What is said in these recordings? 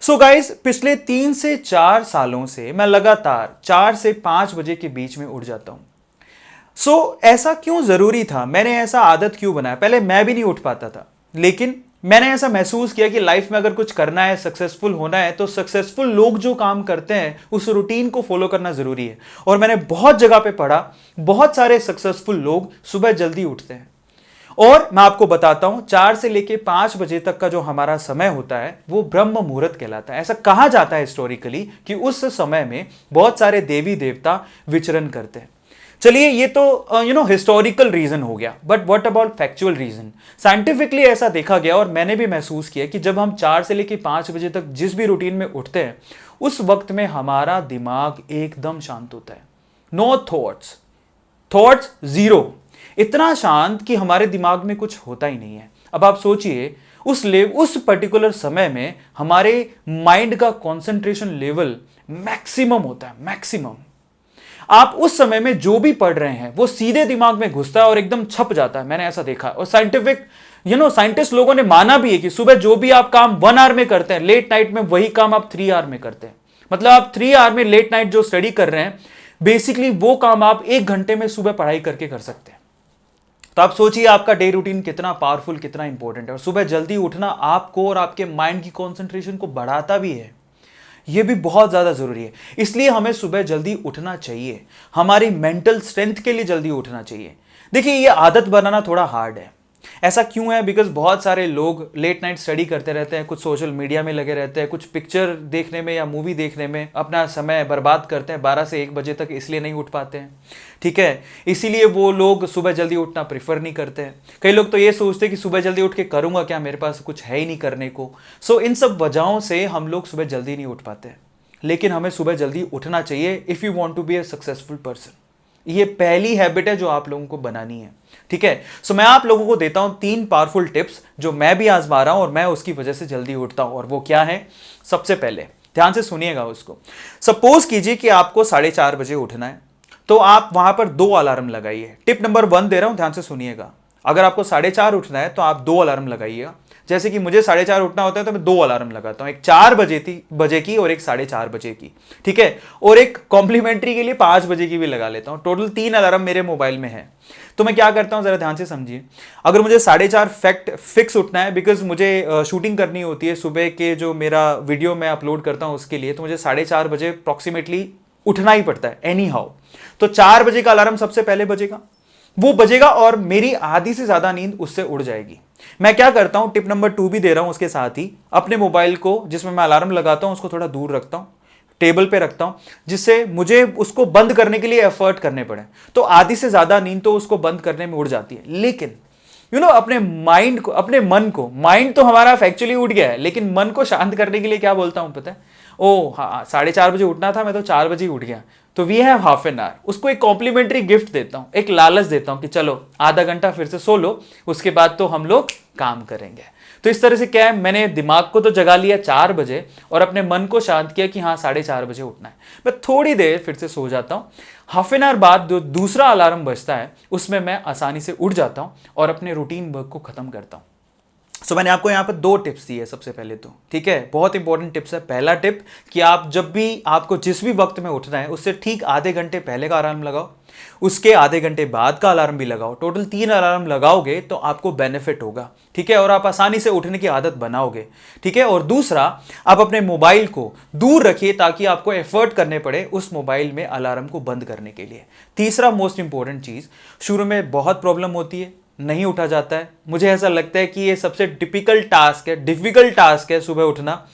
So guys, पिछले 3 से 4 सालों से मैं लगातार 4 से 5 बजे के बीच में उठ जाता हूं। ऐसा क्यों जरूरी था, मैंने ऐसा आदत क्यों बनाया? पहले मैं भी नहीं उठ पाता था, लेकिन मैंने ऐसा महसूस किया कि लाइफ में अगर कुछ करना है, सक्सेसफुल होना है, तो सक्सेसफुल लोग जो काम करते हैं उस रूटीन को फॉलो करना जरूरी है। और मैंने बहुत जगह पे पढ़ा, बहुत सारे सक्सेसफुल लोग सुबह जल्दी उठते हैं। और मैं आपको बताता हूं, 4 से लेके 5 बजे तक का जो हमारा समय होता है वो ब्रह्म मुहूर्त कहलाता है। ऐसा कहा जाता है हिस्टोरिकली कि उस समय में बहुत सारे देवी देवता विचरण करते हैं। चलिए, ये तो हिस्टोरिकल रीजन हो गया, but what about factual reason? Scientifically ऐसा देखा गया और मैंने भी महसूस किया कि जब हम 4 से लेके 5 बजे तक जिस भी रूटीन में उठते हैं, उस वक्त में हमारा दिमाग एकदम शांत होता है। नो थॉट्स, थॉट्स जीरो, इतना शांत कि हमारे दिमाग में कुछ होता ही नहीं है। अब आप सोचिए, उस पर्टिकुलर समय में हमारे माइंड का कंसंट्रेशन लेवल मैक्सिमम होता है, मैक्सिमम। आप उस समय में जो भी पढ़ रहे हैं वो सीधे दिमाग में घुसता है और एकदम छप जाता है। मैंने ऐसा देखा। और साइंटिस्ट लोगों ने माना भी है कि सुबह जो भी आप काम 1 आवर में करते हैं, लेट नाइट में वही काम आप 3 आवर में करते हैं। मतलब आप 3 आवर में लेट नाइट जो स्टडी कर रहे हैं, बेसिकली वो काम आप 1 घंटे में सुबह पढ़ाई करके कर सकते हैं। तो आप सोचिए आपका डे रूटीन कितना पावरफुल, कितना इंपॉर्टेंट है। और सुबह जल्दी उठना आपको और आपके माइंड की कॉन्सेंट्रेशन को बढ़ाता भी है। यह भी बहुत ज्यादा जरूरी है। इसलिए हमें सुबह जल्दी उठना चाहिए, हमारी मेंटल स्ट्रेंथ के लिए जल्दी उठना चाहिए। देखिए, यह आदत बनाना थोड़ा हार्ड है। ऐसा क्यों है? बिकॉज बहुत सारे लोग लेट नाइट स्टडी करते रहते हैं, कुछ सोशल मीडिया में लगे रहते हैं, कुछ पिक्चर देखने में या मूवी देखने में अपना समय बर्बाद करते हैं 12 से 1 बजे तक, इसलिए नहीं उठ पाते हैं। ठीक है, इसीलिए वो लोग सुबह जल्दी उठना प्रीफर नहीं करते हैं। कई लोग तो ये सोचते हैं कि सुबह जल्दी उठ के करूंगा क्या, मेरे पास कुछ है ही नहीं करने को। इन सब वजहों से हम लोग सुबह जल्दी नहीं उठ पाते हैं। लेकिन हमें सुबह जल्दी उठना चाहिए if you want to be a successful person. ये पहली हैबिट है जो आप लोगों को बनानी है। ठीक है, मैं आप लोगों को देता हूं 3 पावरफुल टिप्स जो मैं भी आजमा रहा हूं और मैं उसकी वजह से जल्दी उठता हूं। और वो क्या है? सबसे पहले ध्यान से सुनिएगा उसको। सपोज कीजिए कि आपको 4:30 बजे उठना है, तो आप वहां पर 2 अलार्म लगाइए। टिप नंबर 1 दे रहा हूं, ध्यान से सुनिएगा। अगर आपको 4:30 उठना है तो आप 2 अलार्म लगाइएगा। जैसे कि मुझे 4:30 उठना होता है तो मैं 2 अलार्म लगाता हूं, एक 4 बजे की और एक 4:30 की। ठीक है, और एक कॉम्प्लीमेंट्री के लिए 5 बजे की भी लगा लेता हूं। टोटल 3 अलार्म मेरे मोबाइल में है। तो मैं क्या करता हूं, जरा ध्यान से समझिए। अगर मुझे 4:30 फिक्स उठना है, बिकॉज मुझे शूटिंग करनी होती है सुबह के, जो मेरा वीडियो मैं अपलोड करता हूं उसके लिए, तो मुझे 4:30 बजे अप्रोक्सीमेटली उठना ही पड़ता है एनी हाउ। तो 4 बजे का अलार्म सबसे पहले बजेगा, वो बजेगा और मेरी आधी से ज्यादा नींद उससे उड़ जाएगी। मैं क्या करता हूं, टिप नंबर 2 भी दे रहा हूं उसके साथ ही, अपने मोबाइल को जिसमें मैं अलार्म लगाता हूं उसको थोड़ा दूर रखता हूं, टेबल पे रखता हूं, जिससे मुझे उसको बंद करने के लिए एफर्ट करने पड़े। तो आधी से ज्यादा नींद तो उसको बंद करने में उड़ जाती है। लेकिन अपने माइंड को, अपने मन को, माइंड तो हमारा फैक्चुअली उठ गया है, लेकिन मन को शांत करने के लिए क्या बोलता हूं पता है? ओ हाँ, 4:30 बजे उठना था, मैं तो 4 बजे ही उठ गया, तो we have half an hour. उसको एक कॉम्प्लीमेंट्री गिफ्ट देता हूं, एक लालच देता हूं कि चलो आधा घंटा फिर से सो लो, उसके बाद तो हम लोग काम करेंगे। तो इस तरह से क्या है, मैंने दिमाग को तो जगा लिया 4 बजे और अपने मन को शांत किया कि हाँ 4:30 बजे उठना है। मैं थोड़ी देर फिर से सो जाता हूं, हाफ एन आवर बाद जो दूसरा अलार्म बजता है उसमें मैं आसानी से उठ जाता हूं और अपने रूटीन वर्क को खत्म करता हूं। मैंने आपको यहां पर 2 टिप्स दिए सबसे पहले तो। ठीक है, बहुत इंपॉर्टेंट टिप्स है। पहला टिप कि आप जब भी, आपको जिस भी वक्त में उठना है उससे ठीक आधे घंटे पहले का अलार्म लगाओ, उसके आधे घंटे बाद का अलार्म भी लगाओ। टोटल 3 अलार्म लगाओगे तो आपको बेनिफिट होगा। ठीक है, और आप आसानी से उठने की आदत बनाओगे। ठीक है, और दूसरा, आप अपने मोबाइल को दूर रखिए ताकि आपको एफर्ट करने पड़े उस मोबाइल में अलार्म को बंद करने के लिए। तीसरा मोस्ट इंपॉर्टेंट चीज, शुरू में बहुत प्रॉब्लम होती है, नहीं उठा जाता है। मुझे ऐसा लगता है कि ये सबसे डिफिकल्ट टास्क है सुबह उठना।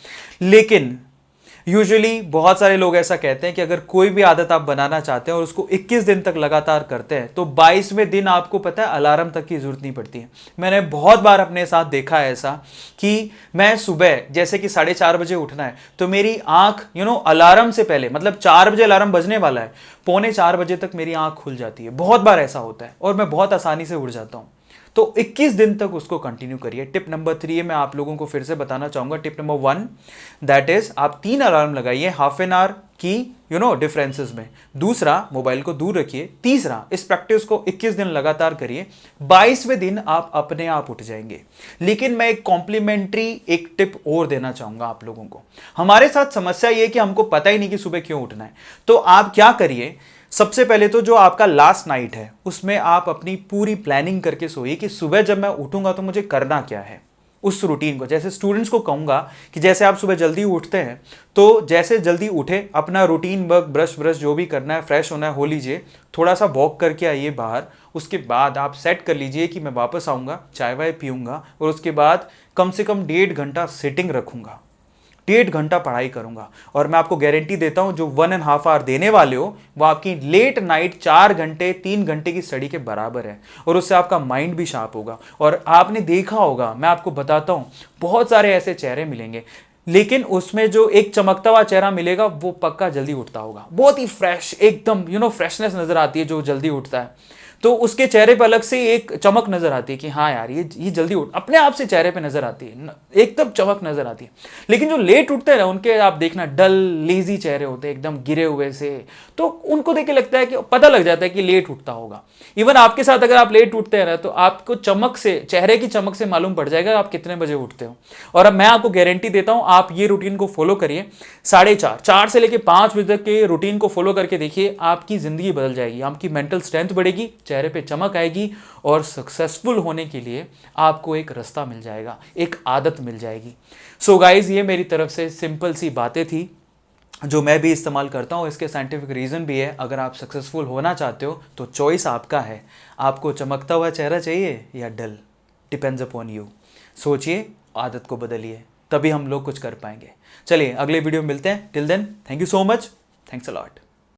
लेकिन यूजुअली बहुत सारे लोग ऐसा कहते हैं कि अगर कोई भी आदत आप बनाना चाहते हैं और उसको 21 दिन तक लगातार करते हैं तो 22वें दिन आपको पता है अलार्म तक की जरूरत नहीं पड़ती है। मैंने बहुत बार अपने साथ देखा है ऐसा कि मैं सुबह जैसे कि 4:30 बजे उठना है तो मेरी आंख अलार्म से पहले, मतलब 4 बजे अलार्म बजने वाला है, 3:45 तक मेरी आंख खुल जाती है। बहुत बार ऐसा होता है और मैं बहुत आसानी से उठ जाता हूं। तो 21 दिन तक उसको कंटिन्यू करिए। टिप नंबर 3 मैं आप लोगों को फिर से बताना चाहूंगा। टिप नंबर 1 दैट इज, आप 3 अलार्म लगाइए, हाफ एन आवर कि डिफरेंसेस में। दूसरा, मोबाइल को दूर रखिए। तीसरा, इस प्रैक्टिस को 21 दिन लगातार करिए, 22वें दिन आप अपने आप उठ जाएंगे। लेकिन मैं एक कॉम्प्लीमेंट्री एक टिप और देना चाहूंगा आप लोगों को। हमारे साथ समस्या यह कि हमको पता ही नहीं कि सुबह क्यों उठना है। तो आप क्या करिए, सबसे पहले तो जो आपका लास्ट नाइट है उसमें आप अपनी पूरी प्लानिंग करके सोइए कि सुबह जब मैं उठूंगा तो मुझे करना क्या है। उस रूटीन को, जैसे स्टूडेंट्स को कहूंगा कि जैसे आप सुबह जल्दी उठते हैं तो जैसे जल्दी उठे, अपना रूटीन वर्क, ब्रश जो भी करना है, फ्रेश होना है, हो लीजिए, थोड़ा सा वॉक करके आइए बाहर। उसके बाद आप सेट कर लीजिए कि मैं वापस आऊँगा, चाय वाय पीऊँगा और उसके बाद कम से कम 1.5 घंटा सिटिंग रखूँगा, 1.5 घंटा पढ़ाई करूंगा। और मैं आपको गारंटी देता हूं जो 1.5 आवर देने वाले हो वो आपकी लेट नाइट 4 घंटे 3 घंटे की स्टडी के बराबर है। और उससे आपका माइंड भी शार्प होगा। और आपने देखा होगा, मैं आपको बताता हूं, बहुत सारे ऐसे चेहरे मिलेंगे, लेकिन उसमें जो एक चमकता हुआ चेहरा मिलेगा वो पक्का जल्दी उठता होगा, बहुत ही फ्रेश, एकदम फ्रेशनेस नजर आती है जो जल्दी उठता है। तो उसके चेहरे पर अलग से एक चमक नजर आती है कि हाँ यार ये जल्दी उठ, अपने आप से चेहरे पे नजर आती है, एकदम चमक नजर आती है। लेकिन जो लेट उठते हैं ना, उनके आप देखना डल लेजी चेहरे होते हैं, एकदम गिरे हुए से। तो उनको देख के लगता है कि पता लग जाता है कि लेट उठता होगा। इवन आपके साथ अगर आप लेट उठते हैं ना तो आपको चमक से, चेहरे की चमक से मालूम पड़ जाएगा आप कितने बजे उठते हो। और अब मैं आपको गारंटी देता हूं, आप ये रूटीन को फॉलो करिए, 4:30 से लेकर 5 बजे तक के रूटीन को फॉलो करके देखिए, आपकी जिंदगी बदल जाएगी, आपकी मेंटल स्ट्रेंथ बढ़ेगी, चेहरे पे चमक आएगी और सक्सेसफुल होने के लिए आपको एक रास्ता मिल जाएगा, एक आदत मिल जाएगी। सो गाइज, ये मेरी तरफ से सिंपल सी बातें थी जो मैं भी इस्तेमाल करता हूँ। इसके साइंटिफिक रीज़न भी है। अगर आप सक्सेसफुल होना चाहते हो तो चॉइस आपका है, आपको चमकता हुआ चेहरा चाहिए या डल, डिपेंड्स अपॉन यू। सोचिए, आदत को बदलिए, तभी हम लोग कुछ कर पाएंगे। चलिए अगले वीडियो में मिलते हैं। Till then, thank you so much, thanks a lot.